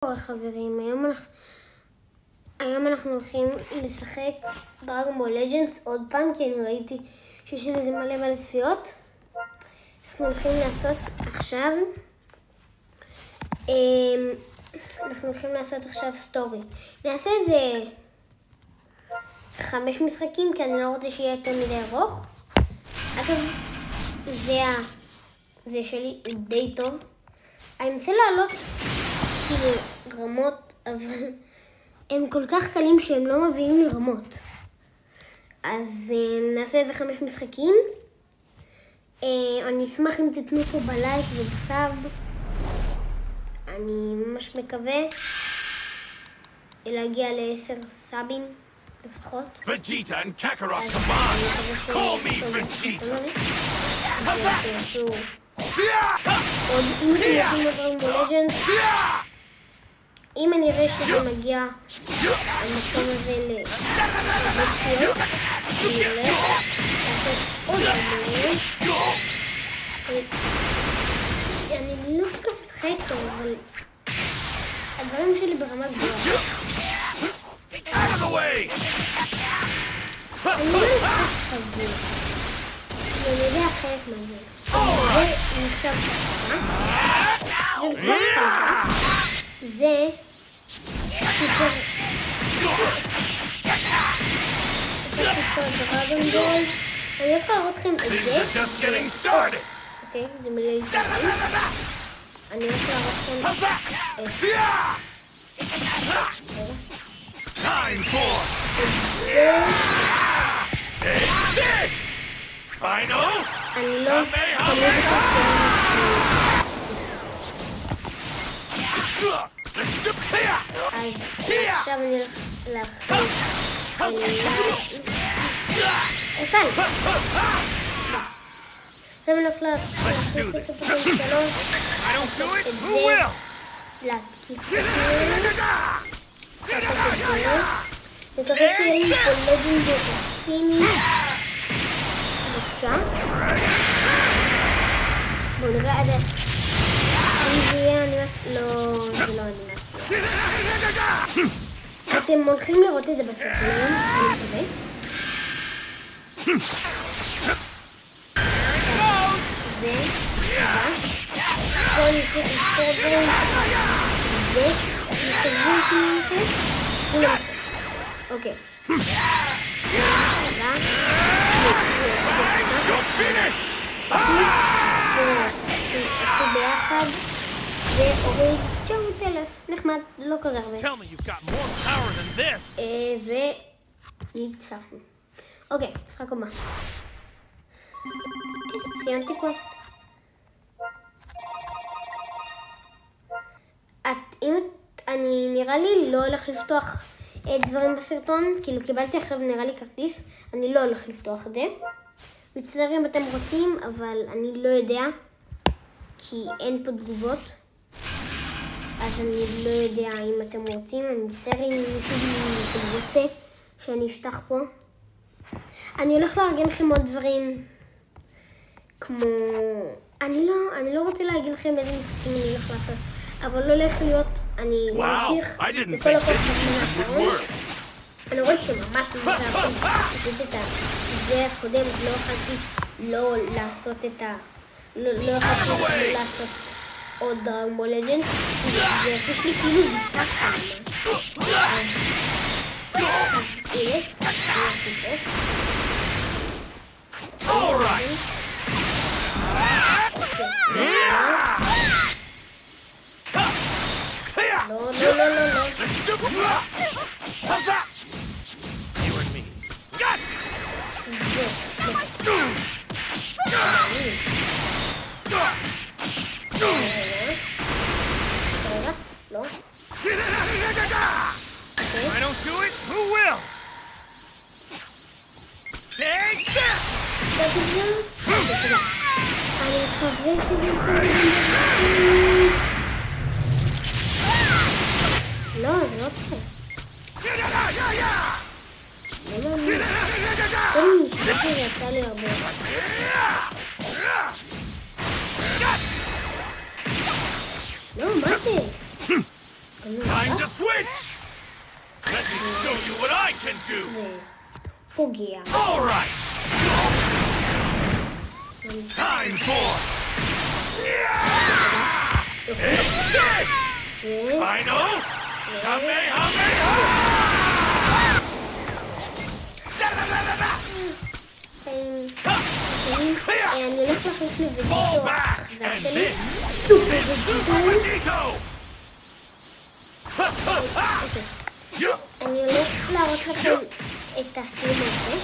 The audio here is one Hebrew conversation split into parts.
חברים, היום אנחנו הולכים לשחק דרגון בול לג'נדס עוד פעם, כי אני ראיתי שיש לזה מלא צפיות. אנחנו הולכים לעשות עכשיו סטורי. נעשה איזה 5 משחקים, כי אני לא רוצה שיהיה יותר מדי ארוך. אגב, זה שלי די טוב. אני מנסה לעלות כאילו רמות, אבל הם כל כך קלים שהם לא מביאים לרמות. אז נעשה איזה 5 משחקים. אני אשמח אם תתנו פה בלייק ובסאב. אני ממש מקווה להגיע ל10 סאבים לפחות. Vegeta and Kakarot command! Call me Vegeta! עוד אם אתם יודעים דרגון בול לג'נדס, אם אני אראה שזה מגיע המקום הזה לבציות, אני הולך לעשות עוד דברים. אני לא כל כך משחק טוב, אבל הדברים שלי ברמה גבוהה. אני לא משחק חזיר, אני יודע חלק מהזמן. זה נחשב ככה, זה קצת ככה, זה סופר דרגון בול. אני הולך להראות לכם את זה. אוקיי, זה מלא דברים. אני הולך להראות לכם את זה. אני לא צמוד אז עכשיו אני הולך להחליט עכשיו אני הולך להחליט לספקים 3 את זה להתקיף מקווה שיהיה לי פה לג'נד ופיני. בבקשה בואו נראה עד אם זה יהיה אנימציה. לא, זה לא אנימציה. אתם הולכים לראות את זה בסרטונים, אני מקווה. זה בואו נצטרך לפתור דברים. זה מתקרבים שמונחת ולמצא. אוקיי. ועשו ביחד והוריד 900,000, נחמד, לא כזה הרבה. וניצחנו. אוקיי, משחק הבא. סיימתי כבר. אני נראה לי לא הולך לפתוח דברים בסרטון, כאילו קיבלתי עכשיו נראה לי כרטיס, אני לא הולך לפתוח את זה. מצטער אם אתם רוצים, אבל אני לא יודע, כי אין פה תגובות. אז אני לא יודע אם אתם רוצים, אני מצטער אם מישהו רוצה שאני אפתח פה. אני הולך לארגן לכם עוד דברים, כמו... אני לא רוצה להגיד לכם איזה משחקים אני הולך לעשות, אבל לא הולך להיות... אני ממשיך לכל הכל חברים האחרון. אני רואה שממש נזרתי פשוט את זה הקודם, לא יכולתי לא לעשות את ה... לא יכולתי לעשות עוד דרגון בול לג'נדס, זה הרגיש לי כאילו ביקשת ממש. אז הנה, אני I don't do it, who will? Take that! אני מקווה שזה יצא לי. לא, זה לא צא. אני חושב שזה יצא לי הרבה. לא, מה זה? Time to switch! Let me show you what I can do! פוגע. All right! Time for... Take this! Final! Kamehameha! אני הולך להכניס לבדיטו Fall back! החזק And שלי. this... סופר Super בדיטו. Vegito! אני הולך להראות לכם את הסיום הזה.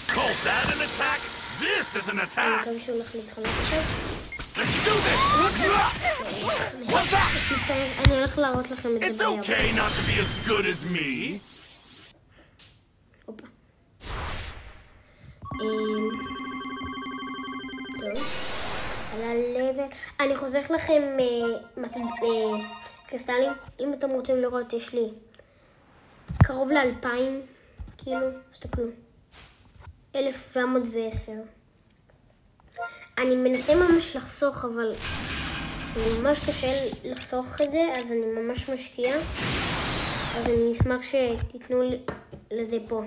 Call that an attack? This is an אני attack! מקווה שהוא הולך להתחלק עכשיו. Let's do this! What's that? אני הולך להראות לכם את It's זה ביום. okay not to be as good as me. הופה. טוב. על הלבל. אני חוזרת לכם קריסטלים. אם אתם רוצים לראות, יש לי קרוב ל2,000, כאילו, תסתכלו. 1710. אני מנסה ממש לחסוך, אבל ממש קשה לחסוך את זה, אז אני ממש משקיע. אז אני אשמח שתיתנו לזה פה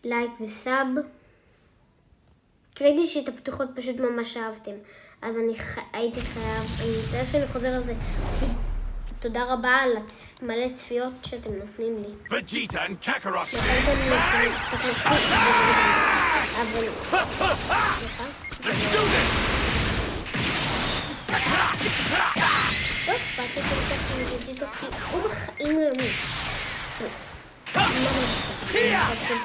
לייק וסאב. קראתי שאת הפתוחות פשוט ממש אהבתם, אז אני הייתי חייב, אני מצטער שאני חוזר על זה, פשוט תודה רבה על מלא צפיות שאתם נותנים לי. Vegeta and Kakarot. יכולתם קצת להפסיק את זה, אבל... Let's do this. לא אכפת לי כל כך מווג'יטו, כי הוא בחיים לא מי.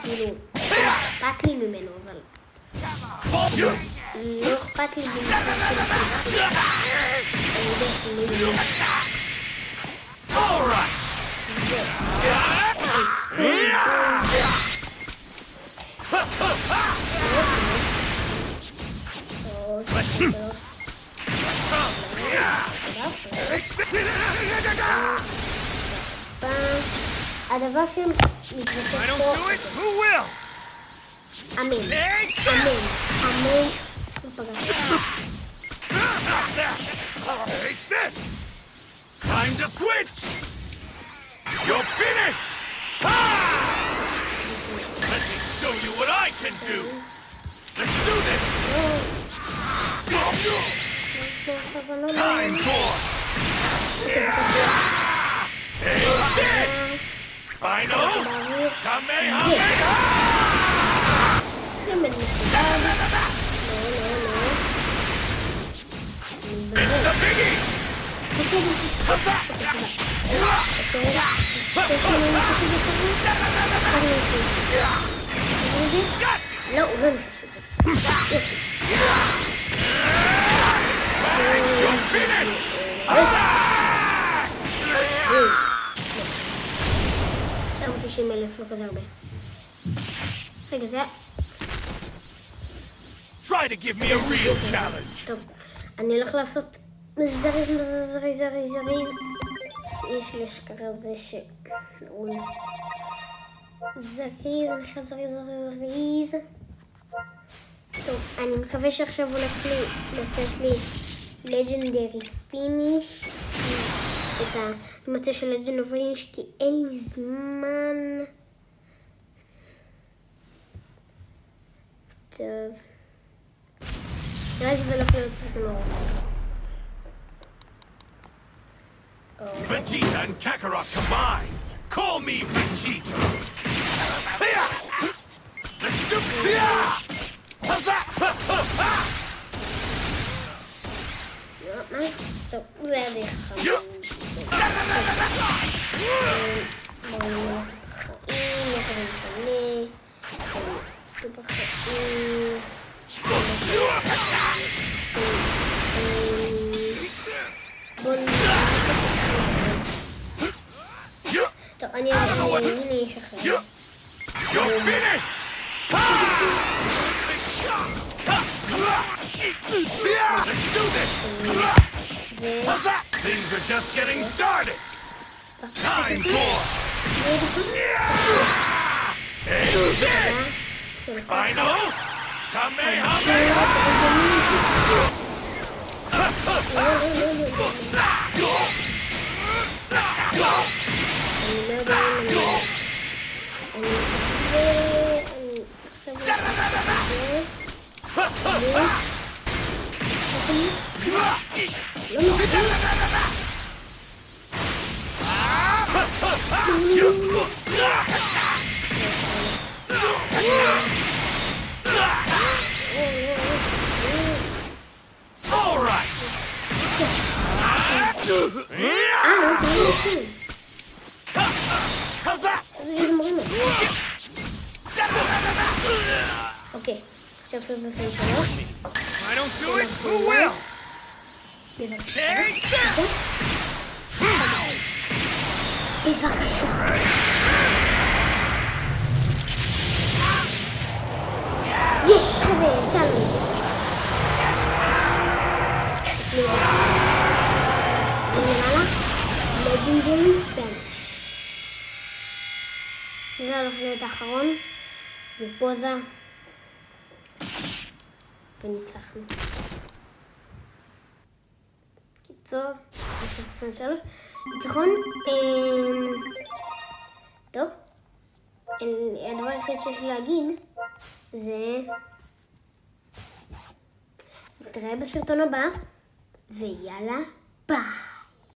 כאילו, אכפת לי ממנו, אבל... לא אכפת לי ממנו. All right. הדבר שמתווסף I don't פה... do it. Who will? אמן. Take אמן. אמן. לא פגעתי. Take this. Time to switch. You're finished. Let me show you what I can do. Let's do this. Time for... Take this. Final. Kamehameha. It's the biggie. What's that? Got you. לא, הוא לא נפש את זה. יופי. You're finished. Attack. 990,000, לא כזה הרבה. רגע, זה היה... Try to give me a real challenge. טוב, אני הולך לעשות זריז, יש לי אשכרה זה ש... זריז, אני חייב זריז. טוב, אני מקווה שעכשיו הולך לי לצאת לי לג'נדרי פיניש. את המצא של לג'נדרי פיניש, כי אין לי זמן. טוב. נראה שזה הולך להיות קצת נורא. Vegeta and Kakarot combined. Call me Vegeta. Let's do How's that? טוב, זה היה די חכם. טוב, אני אשחרר. You're finished! Let's do this! How's that? Things are just getting started! Time for... Take this! Final... Kamehameha! יודע אם אני אוקיי, עכשיו סוף בסן 3. I don't do it, who will? בבקשה. יש, חבר'ה, יצא לנו. למעלה, לג'נדרי ספן. זה הולך האחרון, ופוזה. וניצחנו. קיצור, יש לנו 3. ניצחון. טוב. הדבר היחיד שיש לי להגיד זה נתראה בסרטון הבא, ויאללה, ביי.